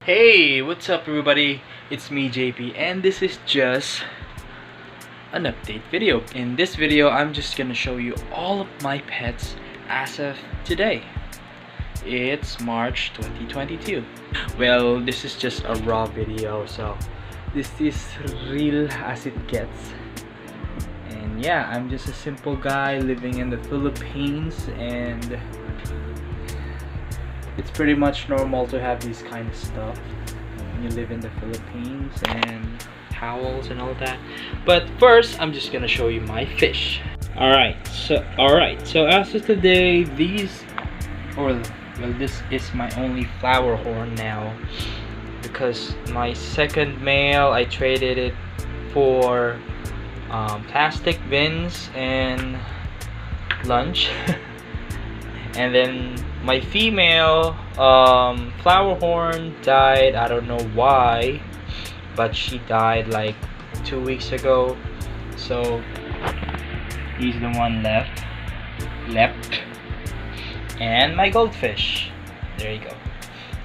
Hey, what's up everybody? It's me JP and this is just an update video. In this video, I'm just gonna show you all of my pets as of today. It's March 2022. Well, this is just a raw video, so this is real as it gets. And yeah, I'm just a simple guy living in the Philippines, and it's pretty much normal to have these kind of stuff when you live in the Philippines, and towels and all that. But first, I'm just gonna show you my fish. Alright, so as of today, this is my only Flowerhorn now, because my second male, I traded it for plastic bins and lunch. And then my female Flowerhorn died. I don't know why, but she died like 2 weeks ago. So he's the one left. And my goldfish. There you go.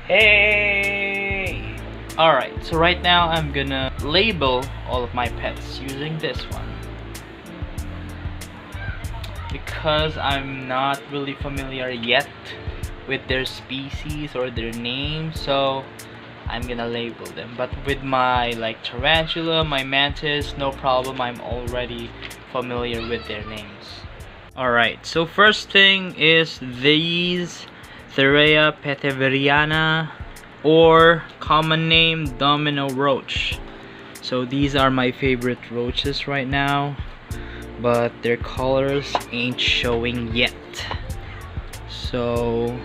Hey! Alright, so right now I'm gonna label all of my pets using this one, because I'm not really familiar yet with their species or their names, so I'm gonna label them. But with my tarantula, my mantis, no problem, I'm already familiar with their names. Alright, so first thing is these Therea petiveriana, or common name domino roach. So these are my favorite roaches right now, but their colors ain't showing yet. So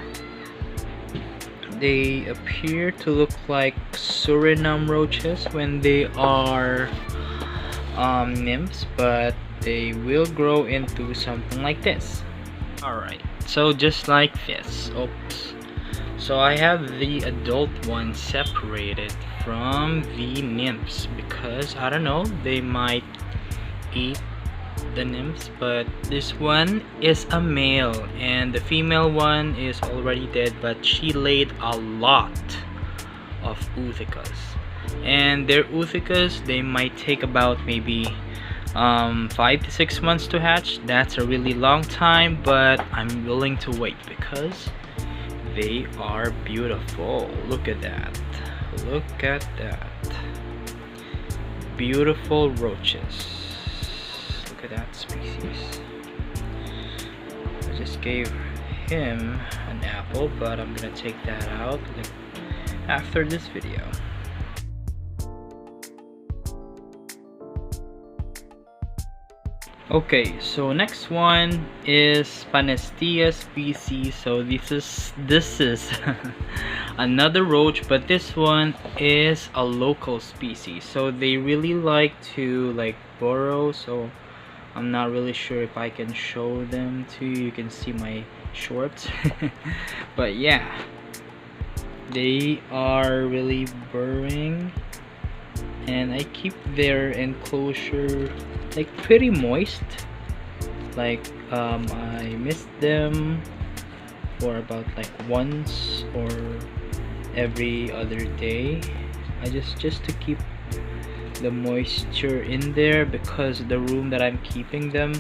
they appear to look like Suriname roaches when they are nymphs, but they will grow into something like this. Alright, so just like this. Oops. So I have the adult one separated from the nymphs because I don't know, they might eat the nymphs. But this one is a male and the female one is already dead, but she laid a lot of oothicas, and their oothicas, they might take about maybe 5 to 6 months to hatch. That's a really long time, but I'm willing to wait because they are beautiful. Look at that, look at that, beautiful roaches. Look at that species. I just gave him an apple, but I'm gonna take that out after this video. Okay, so next one is Panesthia species. So this is another roach, but this one is a local species. So they really like to burrow, so I'm not really sure if I can show them to you. You can see my shorts. But yeah, they are really burrowing, and I keep their enclosure pretty moist. I mist them for about once or every other day. I just to keep the moisture in there, because the room that I'm keeping them,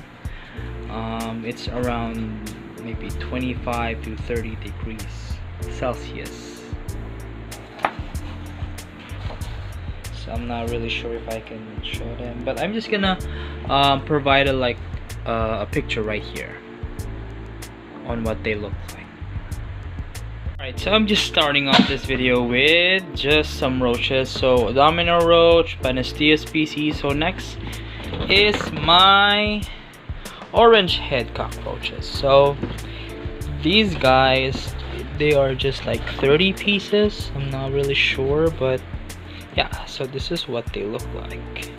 it's around maybe 25 to 30 degrees Celsius. So I'm not really sure if I can show them, but I'm just gonna provide a picture right here on what they look like. Alright, so I'm just starting off this video with just some roaches. So domino roach, Panesthia species. So next is my orange head cockroaches. So these guys, they are just 30 pieces. I'm not really sure, but yeah, so this is what they look like.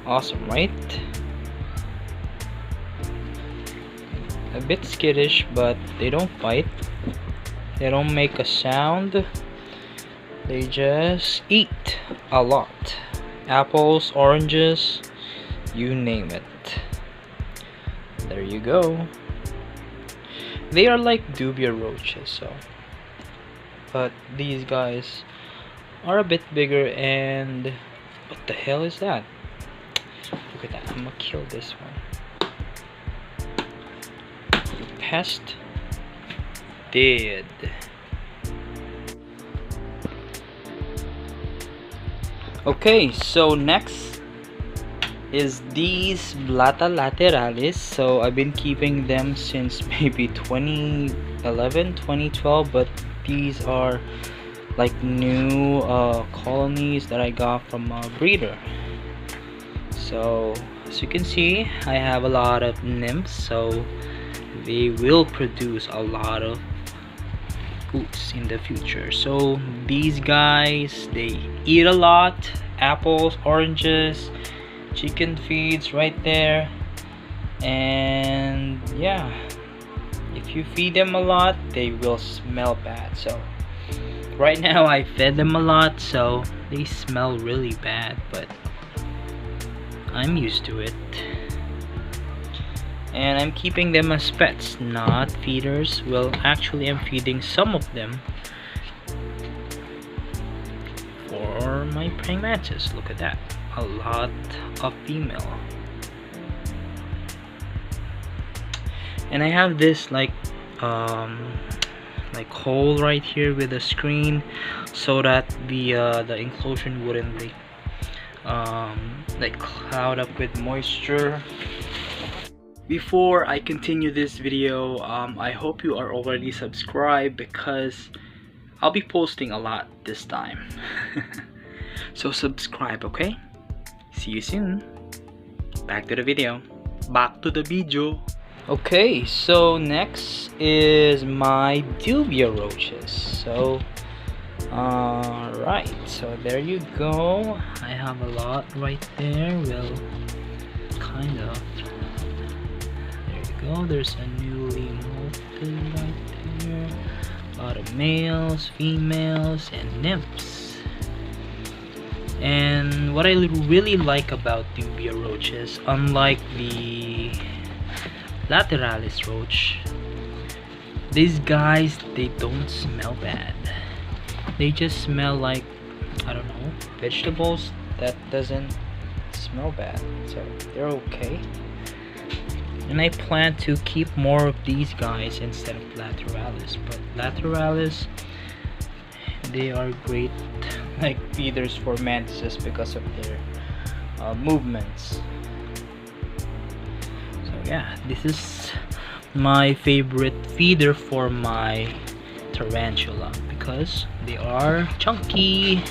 Awesome, right? A bit skittish, but they don't bite. They don't make a sound. They just eat a lot. Apples, oranges, you name it. There you go. They are like dubia roaches, so but these guys are a bit bigger. And what the hell is that? Look at that. I'm gonna kill this one. Pest. Dead. Okay, so next is these Blatta lateralis. So I've been keeping them since maybe 2011, 2012, but these are like new colonies that I got from a breeder. So as you can see, I have a lot of nymphs, so they will produce a lot of goods in the future. So these guys, they eat a lot: apples, oranges, chicken feeds right there. And yeah, if you feed them a lot, they will smell bad. So right now I fed them a lot, so they smell really bad, but I'm used to it. And I'm keeping them as pets, not feeders. Well, actually I'm feeding some of them for my praying mantis. Look at that, a lot of female. And I have this like hole right here with a screen, so that the enclosure wouldn't like cloud up with moisture. Before I continue this video, I hope you are already subscribed, because I'll be posting a lot this time. So subscribe, okay? See you soon. Back to the video. Okay, so next is my dubia roaches. So right, so there you go. I have a lot right there. Well, kind of. There's a newly molted right there. A lot of males, females, and nymphs. And what I really like about dubia roaches, unlike the lateralis roach, these guys, they don't smell bad. They just smell like, I don't know, vegetables that doesn't smell bad. So they're okay. And I plan to keep more of these guys instead of lateralis. But lateralis, they are great like feeders for mantises because of their movements. So yeah, this is my favorite feeder for my tarantula, because they are chunky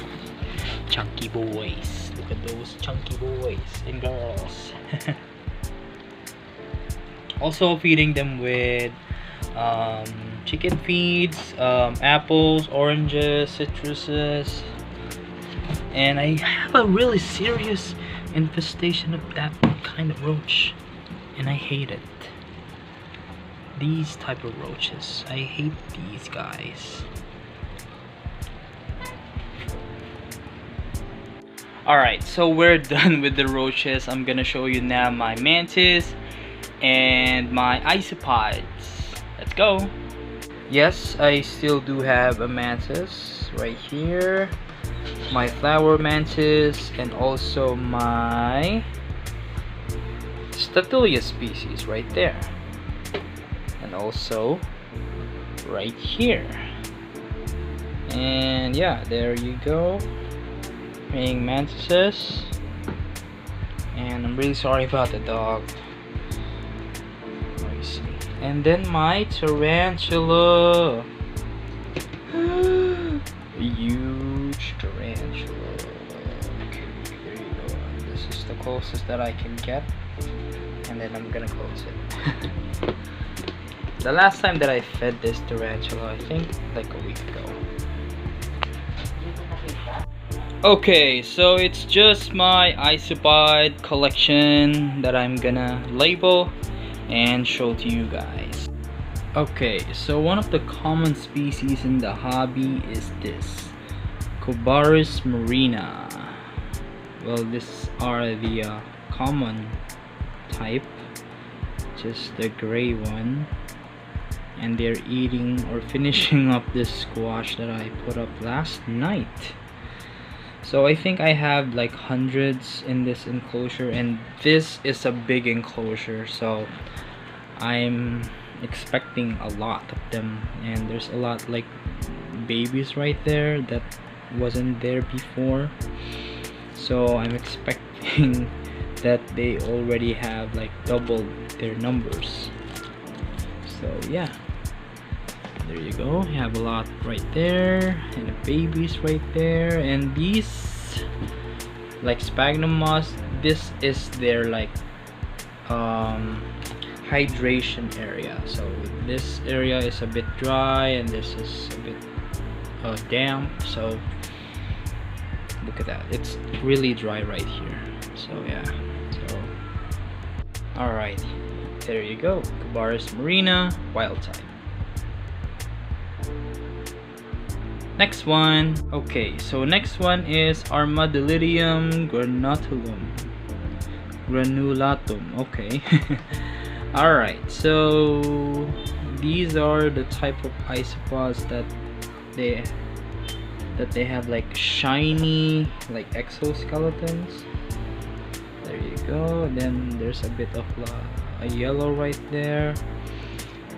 boys. Look at those chunky boys and girls. Also feeding them with chicken feeds, apples, oranges, citruses. And I have a really serious infestation of that kind of roach, and I hate it. These type of roaches, I hate these guys. Alright, so we're done with the roaches. I'm gonna show you now my mantis and my isopods. Let's go. Yes, I still do have a mantis right here, my Flowermantis, and also my Statilia species right there, and also right here. And yeah, there you go, praying mantises. And I'm really sorry about the dog. Let me see. And then my tarantula. Huge tarantula. Okay, there you go. This is the closest that I can get, and then I'm gonna close it. The last time that I fed this tarantula, I think like a week ago. Okay, so it's just my isopod collection that I'm gonna label and show to you guys. Okay, so one of the common species in the hobby is this Cubaris murina. Well, these are the common type, just the gray one. and they're eating or finishing up this squash that I put up last night. So I think I have like hundreds in this enclosure, and this is a big enclosure, so I'm expecting a lot of them. And there's a lot like babies right there that wasn't there before, so I'm expecting that they already have like doubled their numbers. So yeah, there you go. You have a lot right there, and the babies right there. And these like sphagnum moss, this is their like hydration area. So this area is a bit dry, and this is a bit damp. So look at that, it's really dry right here. So yeah, so alright, there you go. Cubaris murina, wild type. Next one. Okay, so next one is Armadillidium granulatum. Okay. Alright, so these are the type of isopods that they have like shiny like exoskeletons. There you go. Then there's a bit of a yellow right there.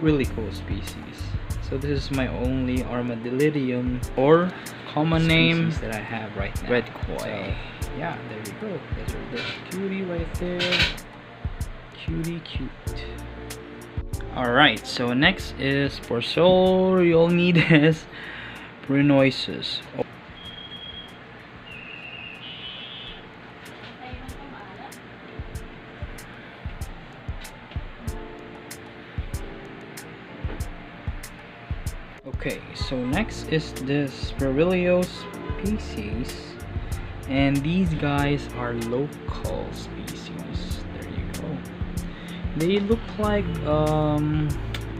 Really cool species. So this is my only Armadillidium, or common name that I have right now, red koi. So, yeah, there you go. There's a little cutie right there. Cutie cute. Alright, so next is Porcellionides pruinosus. Okay, so next is this Spirillio species, and these guys are local species. There you go. They look like what do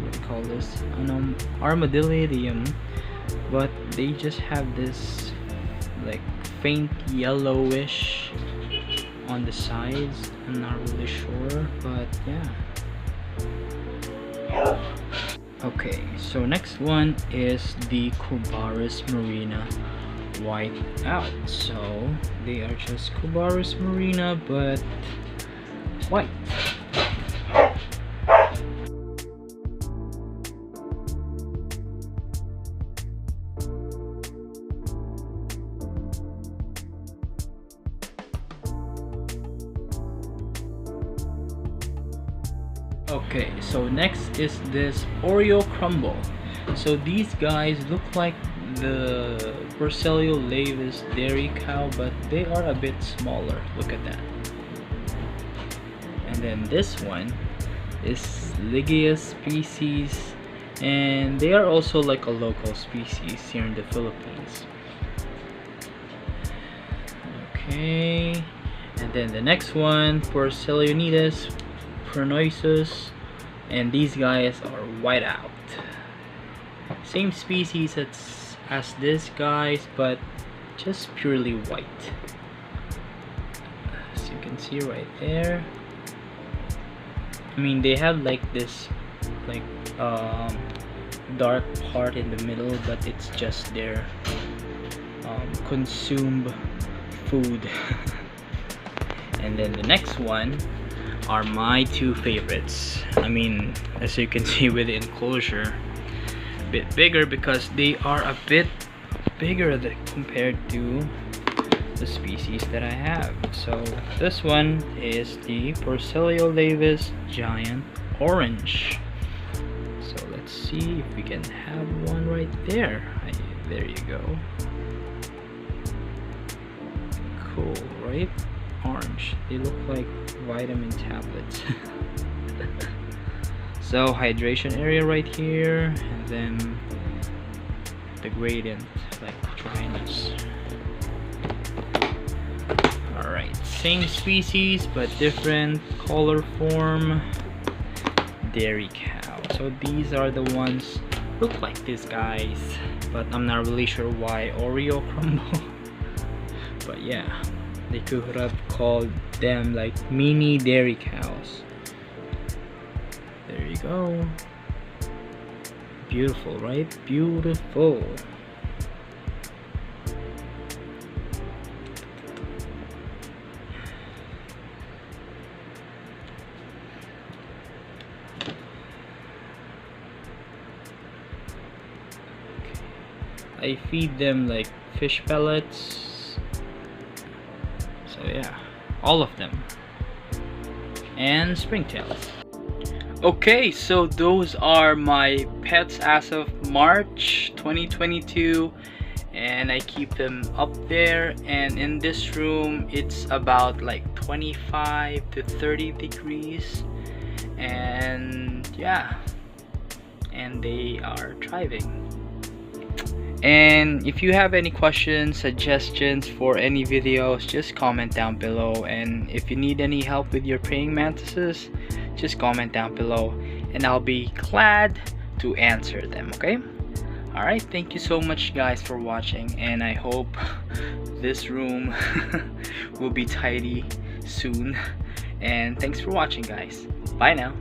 you call this? An Armadillidium, but they just have this like faint yellowish on the sides. I'm not really sure, but yeah. Okay, so next one is the Cubaris murina white out. So they are just Cubaris murina but white. Okay, so next is this Oreo crumble. So these guys look like the Porcellionides dairy cow, but they are a bit smaller. Look at that. And then this one is Ligia species, and they are also like a local species here in the Philippines. Okay, and then the next one, Porcellionides pruinosus, and these guys are white out. Same species as this guys, but just purely white, as you can see right there. I mean, they have like this like dark part in the middle, but it's just their consumed food. And then the next one are my two favorites. I mean, as you can see with the enclosure, a bit bigger because they are a bit bigger compared to the species that I have. So this one is the Porcellionides giant orange. So let's see if we can have one right there. There you go. Cool, right? Orange. They look like vitamin tablets. So hydration area right here, and then the gradient like dryness. Alright, same species but different color form. Dairy cow. So these are the ones look like these guys, but I'm not really sure why Oreo crumble. But yeah, they could have called them like mini dairy cows. There you go. Beautiful, right? Beautiful. I feed them like fish pellets. So yeah, all of them. And springtails. Okay, so those are my pets as of March 2022, and I keep them up there. And in this room it's about like 25 to 30 degrees, and yeah, and they are thriving. And if you have any questions, suggestions for any videos, just comment down below. And if you need any help with your praying mantises, just comment down below and I'll be glad to answer them. Okay? Alright, thank you so much guys for watching, and I hope this room will be tidy soon. And thanks for watching guys. Bye now.